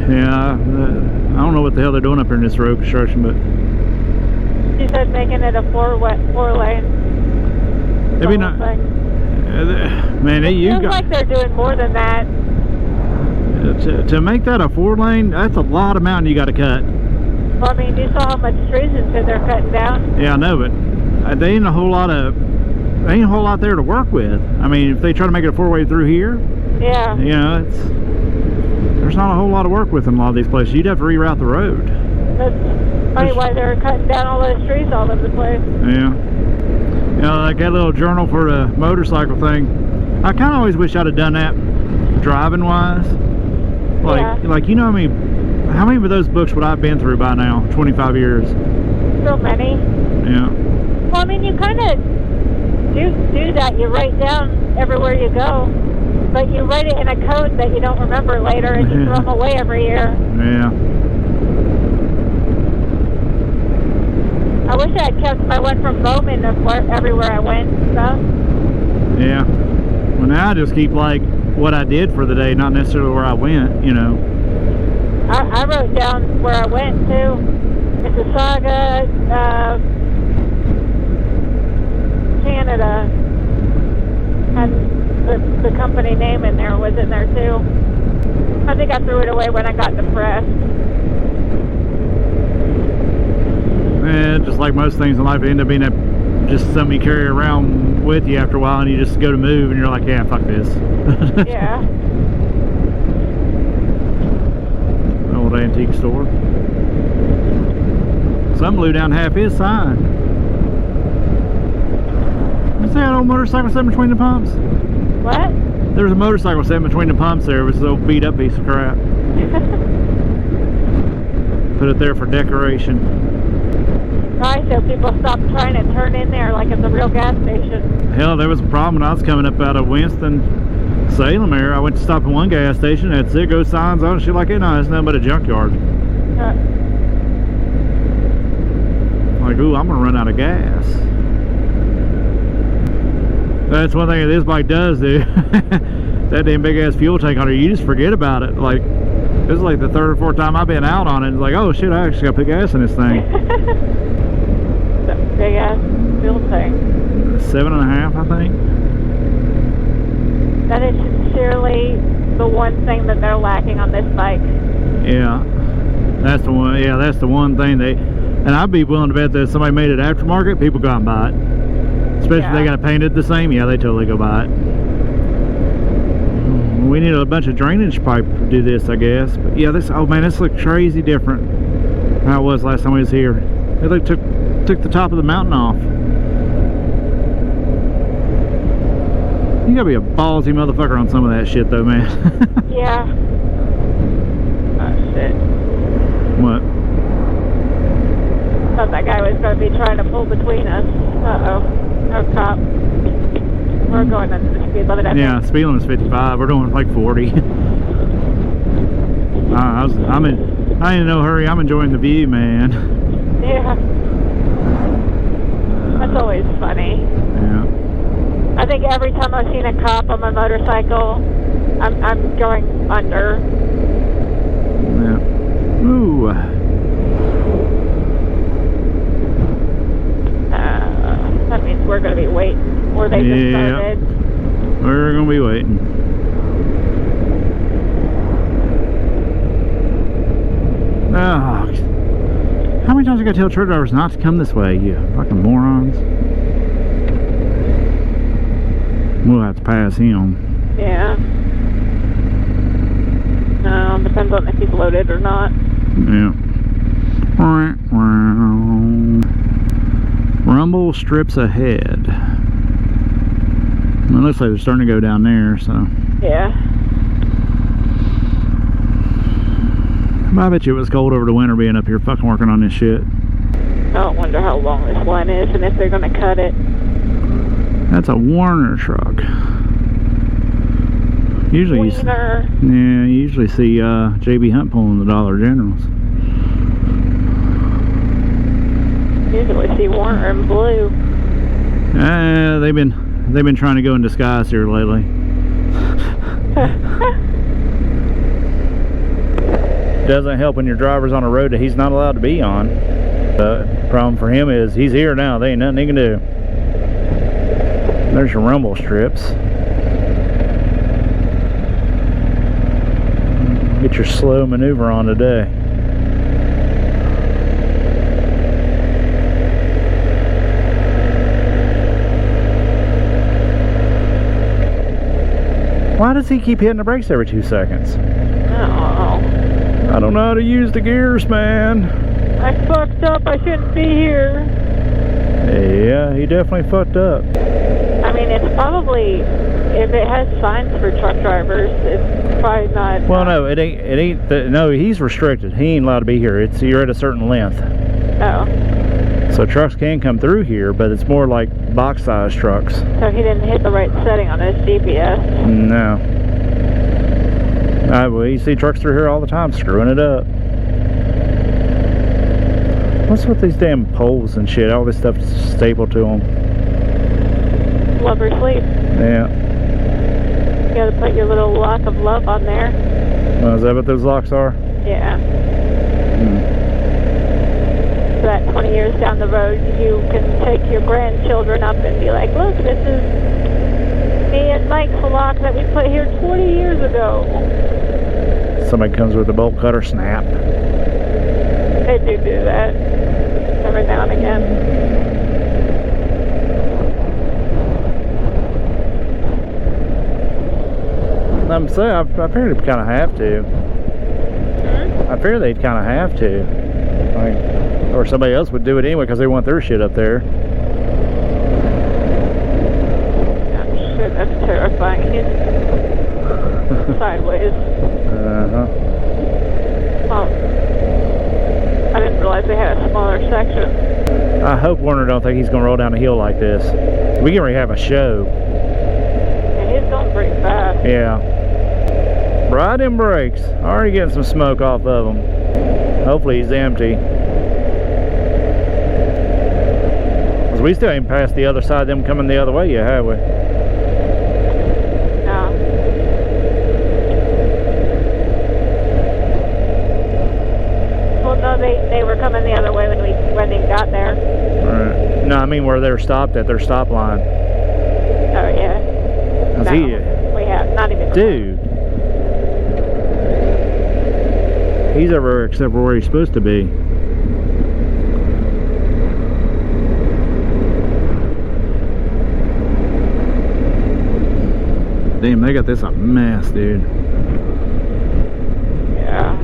Yeah, I don't know what the hell they're doing up here in this road construction, but She said making it a four lane. it'd be not. Man, It you feels got like they're doing more than that. to make that a 4 lane. That's a lot of mountain you got to cut. Well, I mean, you saw how much trees and shit they're cutting down. Yeah, I know, but there ain't a whole lot there to work with. I mean, if they try to make it a 4-way through here, Yeah. you know, there's not a whole lot of work with in a lot of these places. You'd have to reroute the road. That's probably why they're cutting down all those trees all over the place. Yeah. You know, like that little journal for the motorcycle thing. I kind of always wish I'd have done that driving wise. Like you know, how many of those books would I have been through by now? 25 years. So many. Yeah. Well, I mean, you kind of do that. You write down everywhere you go, but you write it in a code that you don't remember later, and you throw them away every year. Yeah. I wish I had kept my one from Bowman of everywhere I went and stuff. Yeah. Well, now I just keep like what I did for the day, not necessarily where I went, you know. I wrote down where I went to. Mississauga, Canada, and the company name in there was in there too. I think I threw it away when I got depressed. Yeah, just like most things in life, it end up being just something you carry around with you after a while, and you just go to move, and you're like, yeah, fuck this. Yeah. Old antique store. Some blew down half his sign. You see that old motorcycle sitting between the pumps? What? There was a motorcycle sitting between the pumps there. It was this old beat up piece of crap. Put it there for decoration. Nice, so people stop trying to turn in there like it's a real gas station. Hell, there was a problem when I was coming up out of Winston-Salem area. I went to stop at one gas station. That's it, go signs on and shit like that. No, it's nothing but a junkyard. Like, ooh, I'm gonna run out of gas. That's one thing that this bike does, dude. That damn big ass fuel tank on it, you just forget about it. Like, this is like the 3rd or 4th time I've been out on it. It's like, oh shit, I actually gotta put gas in this thing. That big ass fuel tank. 7.5, I think. That is sincerely the one thing that they're lacking on this bike. Yeah, that's the one. Yeah, that's the one thing and I'd be willing to bet that if somebody made it aftermarket, people go out and buy it. Especially if they got it painted the same. Yeah, they totally go buy it. We need a bunch of drainage pipe to do this, I guess. But yeah, oh man, this looks crazy different than how it was last time we was here. It like took the top of the mountain off. You gotta be a ballsy motherfucker on some of that shit though, man. Yeah. Oh shit. What? Thought that guy was going to be trying to pull between us. Uh-oh. No cop. We're going under the speed limit, I think. Yeah, speed limit is 55. We're doing like 40. I'm in no hurry. I'm enjoying the view, man. Yeah. That's always funny. Yeah. I think every time I've seen a cop on my motorcycle, I'm going under. Yeah. Ooh. That means we're going to be waiting, or they just started. We're going to be waiting. Oh, how many times I got to tell truck drivers not to come this way, you fucking morons? We'll have to pass him. Yeah. Depends on if he's loaded or not. Yeah. Rumble strips ahead. It looks like they're starting to go down there, so. Yeah. I bet you it was cold over the winter being up here fucking working on this shit. I wonder how long this line is and if they're going to cut it. That's a Werner truck. Usually you usually see JB Hunt pulling the Dollar Generals. Usually see Werner in blue. They've been trying to go in disguise here lately. doesn't help when your driver's on a road that he's not allowed to be on. The problem for him is he's here now. There ain't nothing he can do. There's your rumble strips. Get your slow maneuver on today. Why does he keep hitting the brakes every 2 seconds? I don't know how to use the gears, man. I fucked up. I shouldn't be here. Yeah, he definitely fucked up. I mean, it's probably, if it has signs for truck drivers, it's probably not. Well, no, it ain't. No, he's restricted. He ain't allowed to be here. You're at a certain length. Oh. So trucks can come through here, but it's more like box-sized trucks. So he didn't hit the right setting on his GPS. No. Well, you see trucks through here all the time, screwing it up. What's with these damn poles and shit? All this stuff stapled to them. Love or sleep. Yeah. You gotta put your little lock of love on there. Well, is that what those locks are? Yeah. So that 20 years down the road, you can take your grandchildren up and be like, look, this is me and Mike's lock that we put here 20 years ago. Somebody comes with a bolt cutter, snap. They do that every now and again. I'm saying, I figure they kind of have to. I figure they'd kind of have to. Like, or somebody else would do it anyway because they want their shit up there. Oh, shit, that's terrifying. He's sideways. Uh-huh. Oh. I didn't realize they had a smaller section. I hope Werner don't think he's going to roll down a hill like this. We can already have a show. Yeah, he's going pretty fast. Yeah. Right in brakes. Already getting some smoke off of him. Hopefully he's empty. Because we still ain't passed the other side of them coming the other way yet, have we? No. Well, no, they were coming the other way when they got there. Alright. No, I mean where they're stopped at their stop line. Oh, yeah. No, we have not even. Dude. He's everywhere except for where he's supposed to be. Damn, they got this a mess, dude. Yeah.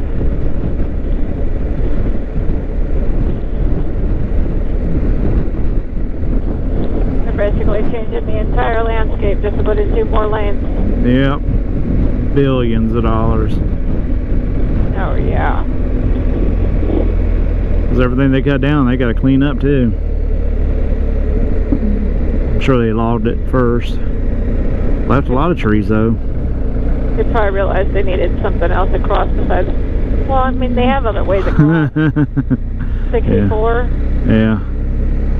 They're basically changing the entire landscape just to put in 2 more lanes. Yep. Billions of dollars. Oh, yeah. Because everything they cut down, they got to clean up too. I'm sure they logged it first. Left a lot of trees though. They probably realized they needed something else across besides. Well, I mean, they have other ways across. 64. Yeah.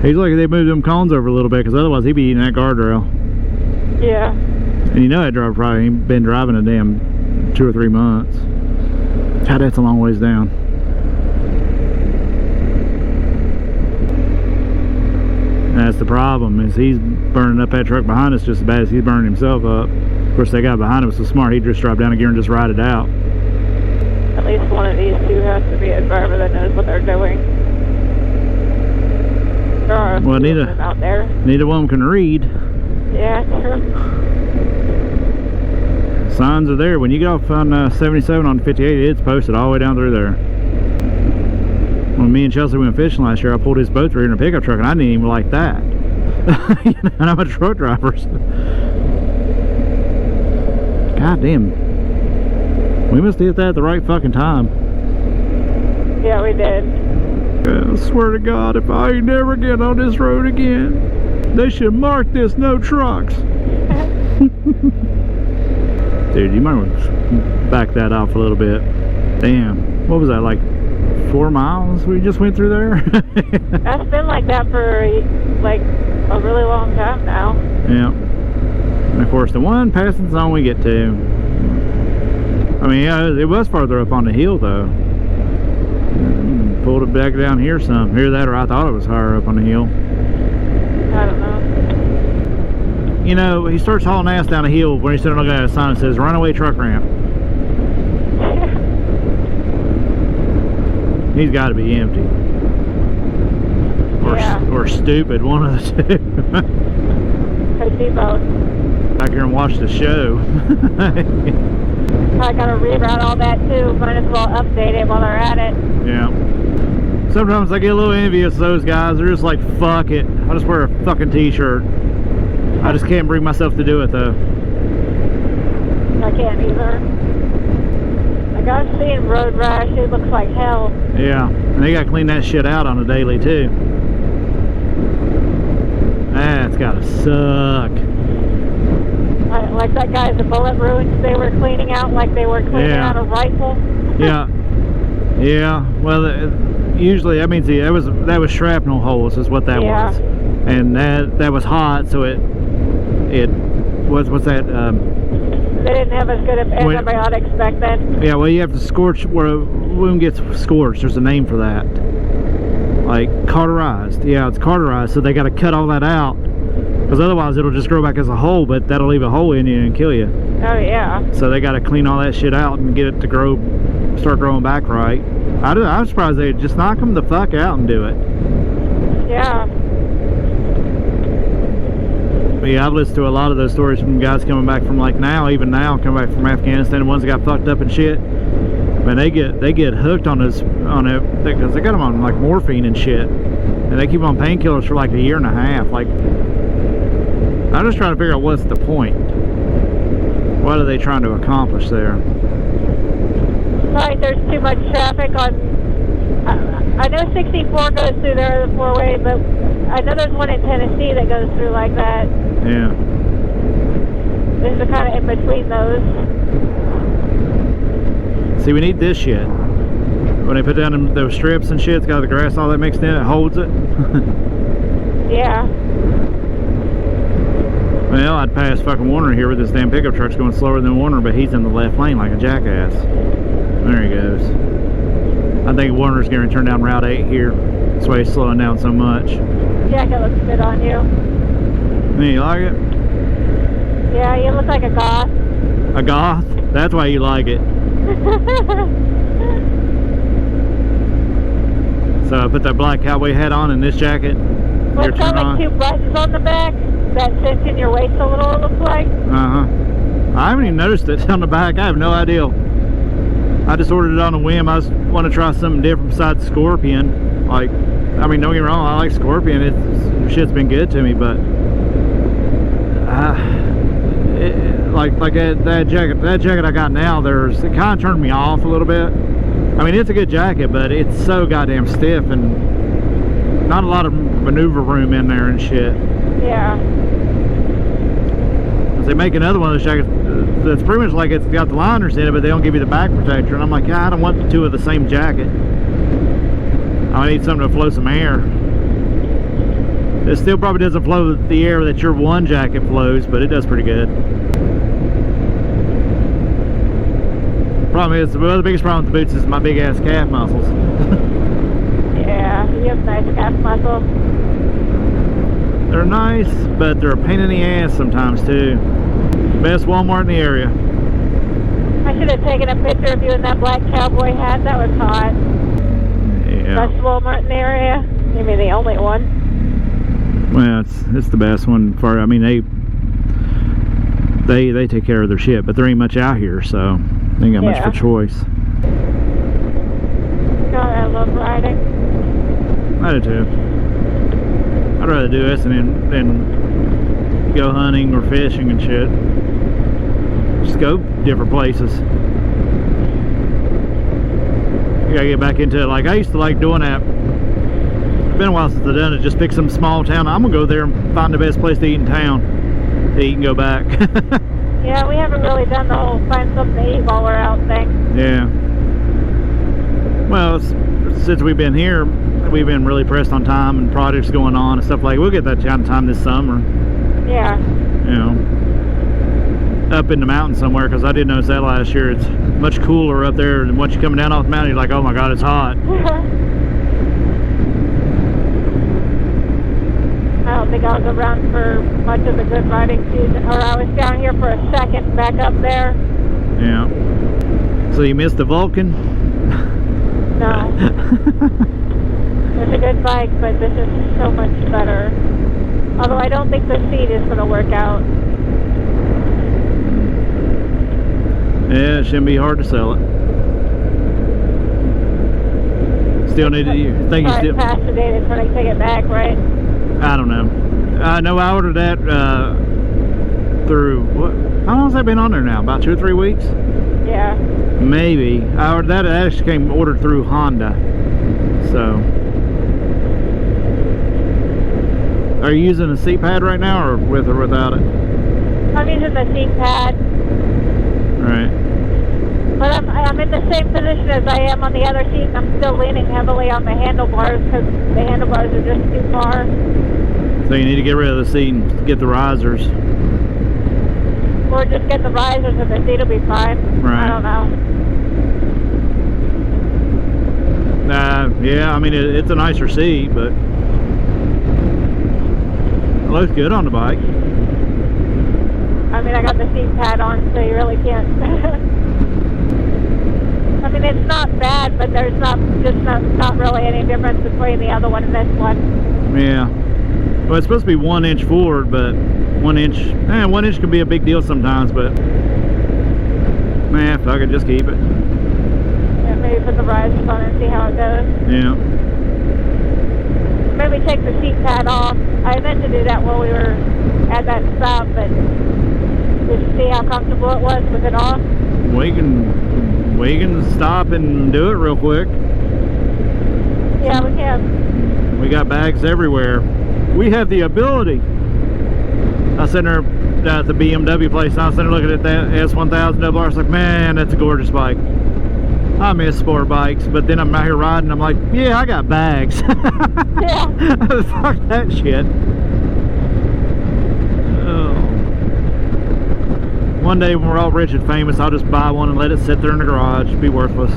He's lucky they moved them cones over a little bit, because otherwise he'd be eating that guardrail. Yeah. And you know that driver probably ain't been driving a damn 2 or 3 months. God, that's a long ways down. That's the problem, is he's burning up that truck behind us just as bad as he's burning himself up. Of course, that guy behind him was so smart, he'd just drop down a gear and just ride it out. At least one of these two has to be a driver that knows what they're doing. There are a few of them out there. Neither one can read. Yeah, true. Signs are there. When you get off on 77 on 58, it's posted all the way down through there. When me and Chelsea went fishing last year, I pulled his boat through in a pickup truck, and I didn't even like that. You know, and I'm a truck driver. God damn. We must have hit that at the right fucking time. Yeah, we did. I swear to God, if I ain't never get on this road again, they should mark this no trucks. Dude, you might want to back that off a little bit. Damn. What was that, like 4 miles we just went through there? That's been like that for like a really long time now. Yeah. And of course, the one passing zone we get to. I mean, yeah, it was farther up on the hill though. pulled it back down here some. Here that, or I thought it was higher up on the hill. I don't know. You know, he starts hauling ass down a hill when he's sitting on a sign that says runaway truck ramp. He's got to be empty. Or stupid, one of the two. Could be both. Back here and watch the show. I gotta reroute all that too. Might as well update it while they're at it. Yeah. Sometimes I get a little envious of those guys. They're just like, fuck it. I'll just wear a fucking t-shirt. I just can't bring myself to do it though. I can't either. Like I've seen road rash, it looks like hell. Yeah, and they gotta clean that shit out on a daily too. That's gotta suck. Like that guy's bullet wounds they were cleaning out, like they were cleaning out a rifle. Yeah. Yeah. Well, usually that means that was shrapnel holes, is what that was. And that was hot, so it what's that? They didn't have as good of antibiotics back then. Yeah. Well, you have to scorch where a wound gets scorched. There's a name for that. Like cauterized. Yeah, it's cauterized. So they got to cut all that out. Because otherwise it'll just grow back as a hole, but that'll leave a hole in you and kill you. Oh yeah. So they got to clean all that shit out and get it to start growing back right. I was surprised they just knock them the fuck out and do it. Yeah. But yeah, I've listened to a lot of those stories from guys coming back from even now, coming back from Afghanistan, the ones that got fucked up and shit. Man, they get hooked on it because they got them on like morphine and shit, and they keep on painkillers for like a year and a half. Like, I'm just trying to figure out what's the point. What are they trying to accomplish there? Like there's too much traffic on. I know 64 goes through there, the four-way, but I know there's one in Tennessee that goes through like that. Yeah. This is kind of in between those. See, we need this shit. When they put down those strips and shit, it's got the grass all that mixed in, it holds it. Yeah. Well, I'd pass fucking Werner here with this damn pickup truck's going slower than Werner, but he's in the left lane like a jackass. There he goes. I think Werner's going to turn down Route 8 here. That's why he's slowing down so much. Jacket looks good on you. Yeah, you like it? Yeah, you look like a goth. A goth? That's why you like it. So I put that black cowboy hat on and this jacket. Well, it's got like two buttons on the back that cinch in your waist a little, it looks like. Uh-huh. I haven't even noticed it on the back. I have no idea. I just ordered it on a whim. I just want to try something different besides Scorpion. Like, I mean, don't get me wrong, I like Scorpion. Shit's been good to me, but like that jacket I got now, it kind of turned me off a little bit. I mean, it's a good jacket, but it's so goddamn stiff and not a lot of maneuver room in there and shit. Yeah. They make another one of those jackets that's pretty much like it's got the liners in it, but they don't give you the back protector. And I'm like, yeah, I don't want the two of the same jacket. I need something to flow some air. It still probably doesn't flow the air that your one jacket flows, but it does pretty good. Problem is, well, the biggest problem with the boots is my big ass calf muscles. Yeah, you have nice calf muscles. They're nice, but they're a pain in the ass sometimes too. Best Walmart in the area. I should have taken a picture of you in that black cowboy hat. That was hot. Yeah. Best Walmart in the area. You mean the only one? Well, it's the best one for. I mean, they take care of their shit, but there ain't much out here, so they ain't got much for choice. God, I love riding. I do too. I'd rather do this than go hunting or fishing and shit. Just go different places. You gotta get back into it. Like, I used to like doing that. It's been a while since I've done it. Just pick some small town. I'm gonna go there and find the best place to eat in town. To eat and go back. Yeah, we haven't really done the whole find something to eat while we're out thing. Yeah. Well, since we've been here, we've been really pressed on time and projects going on and stuff like that. We'll get that kind of time this summer. Yeah. You know, up in the mountain somewhere, because I did notice that last year. It's much cooler up there, and once you're coming down off the mountain, you're like, oh my god, it's hot. think I was around for much of the good riding season, or I was down here for a second back up there. Yeah. So you missed the Vulcan? No. It's a good bike, but this is so much better. Although I don't think the seat is going to work out. Yeah, it shouldn't be hard to sell it. Still need to, you think you still... past the day when I take it back, right? I don't know. I know I ordered that through, what? How long has that been on there now? About 2 or 3 weeks? Yeah. Maybe. I ordered that, it actually came ordered through Honda. So. Are you using a seat pad right now, or with or without it? I'm using the seat pad. Right. But I'm in the same position as I am on the other seat, and I'm still leaning heavily on the handlebars because the handlebars are just too far. So you need to get rid of the seat and get the risers. Or just get the risers and the seat will be fine. Right. I don't know. Yeah, I mean, it's a nicer seat, but it looks good on the bike. I mean, I got the seat pad on, so you really can't. I mean, it's not bad, but there's not really any difference between the other one and this one. Yeah. Well, it's supposed to be 1 inch forward, but 1 inch, 1 inch can be a big deal sometimes, but man, fuck it, just keep it. Yeah, maybe put the risers on and see how it goes. Yeah. Maybe take the seat pad off. I meant to do that while we were at that stop, but just see how comfortable it was with it off. We can stop and do it real quick. Yeah, we can. We got bags everywhere. We have the ability. I was sitting there at the BMW place, and I was sitting there looking at that S1000 WR. I was like, man, that's a gorgeous bike. I miss sport bikes, but then I'm out here riding, I'm like, yeah, I got bags. Yeah. Fuck that shit. Oh. One day when we're all rich and famous, I'll just buy one and let it sit there in the garage. Be worthless.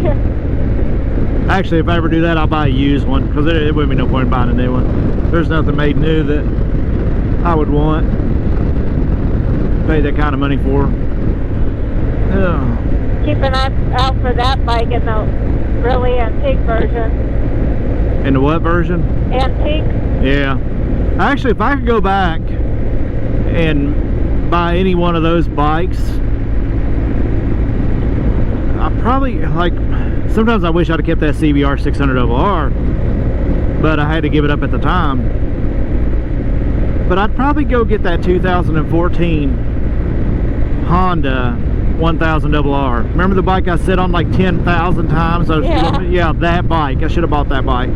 Yeah. Actually, if I ever do that, I'll buy a used one, because it wouldn't be no point in buying a new one. There's nothing made new that I would want. Pay that kind of money for. Oh. Keep an eye out for that bike in the really antique version. In the what version? Antique? Yeah. Actually, if I could go back and buy any one of those bikes, I probably, like, sometimes I wish I'd have kept that CBR 600RR, but I had to give it up at the time. But I'd probably go get that 2014 Honda 1000RR. Remember the bike I sit on like 10,000 times? Yeah, that bike. I should have bought that bike.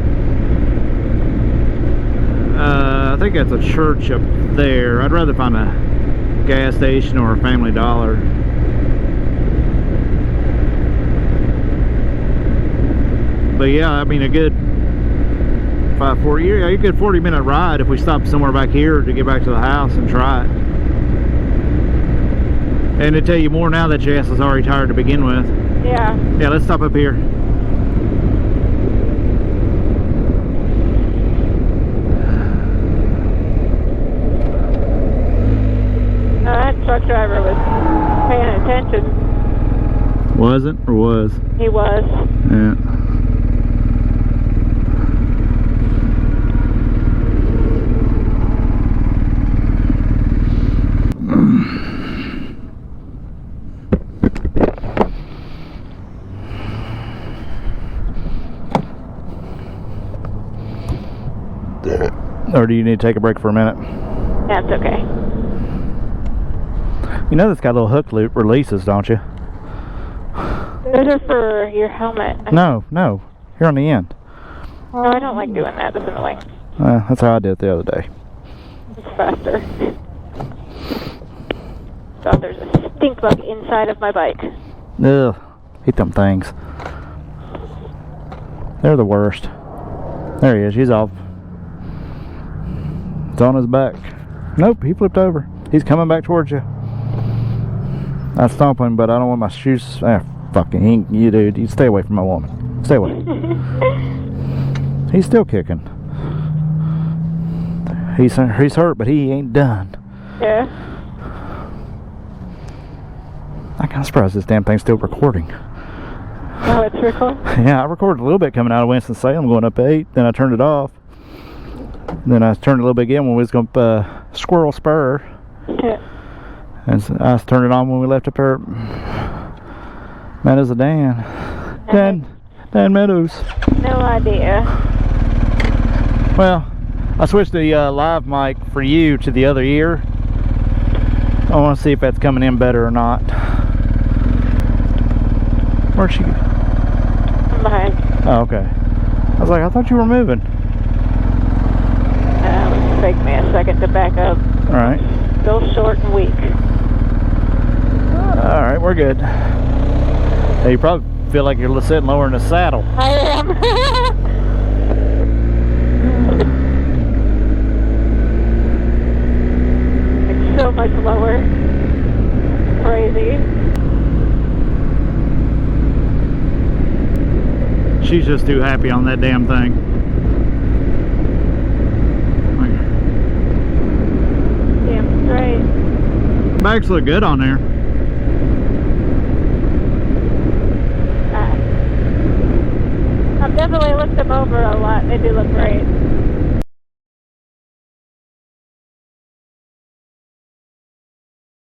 I think that's a church up there. I'd rather find a gas station or a Family Dollar. But yeah, I mean, a good 40-minute ride if we stop somewhere back here to get back to the house and try it. And to tell you more now that your ass is already tired to begin with. Yeah. Yeah, let's stop up here. That truck driver was paying attention. Wasn't or was? He was. Yeah. Or do you need to take a break for a minute? That's okay. You know this got little hook loop releases, don't you? Those are for your helmet. No. Here on the end. No, I don't like doing that. It's annoying. That's how I did it the other day. It's faster. God, there's a stink bug inside of my bike. Ugh. Hate them things. They're the worst. There he is. He's off. It's on his back. Nope, he flipped over. He's coming back towards you. I stomped him, but I don't want my shoes. Fucking, you dude. You stay away from my woman. Stay away. He's still kicking. He's hurt, but he ain't done. Yeah. I'm kind of surprised this damn thing's still recording. Oh, it's recording? Yeah, I recorded a little bit coming out of Winston-Salem going up 8, then I turned it off. Then I turned it a little bit again when we was going up Squirrel Spur. Yeah. And so I turned it on when we left up there. Meadows of Dan. Dan Meadows. No idea. Well, I switched the live mic for you to the other ear. I want to see if that's coming in better or not. Where'd she go? I'm behind. Oh, okay. I was like, I thought you were moving. It takes me a second to back up. Alright. Still short and weak. Alright, we're good. Hey, you probably feel like you're sitting lower in the saddle. I am. It's so much lower. Crazy. She's just too happy on that damn thing. Damn straight. Backs look good on there. I've definitely looked them over a lot. They do look great.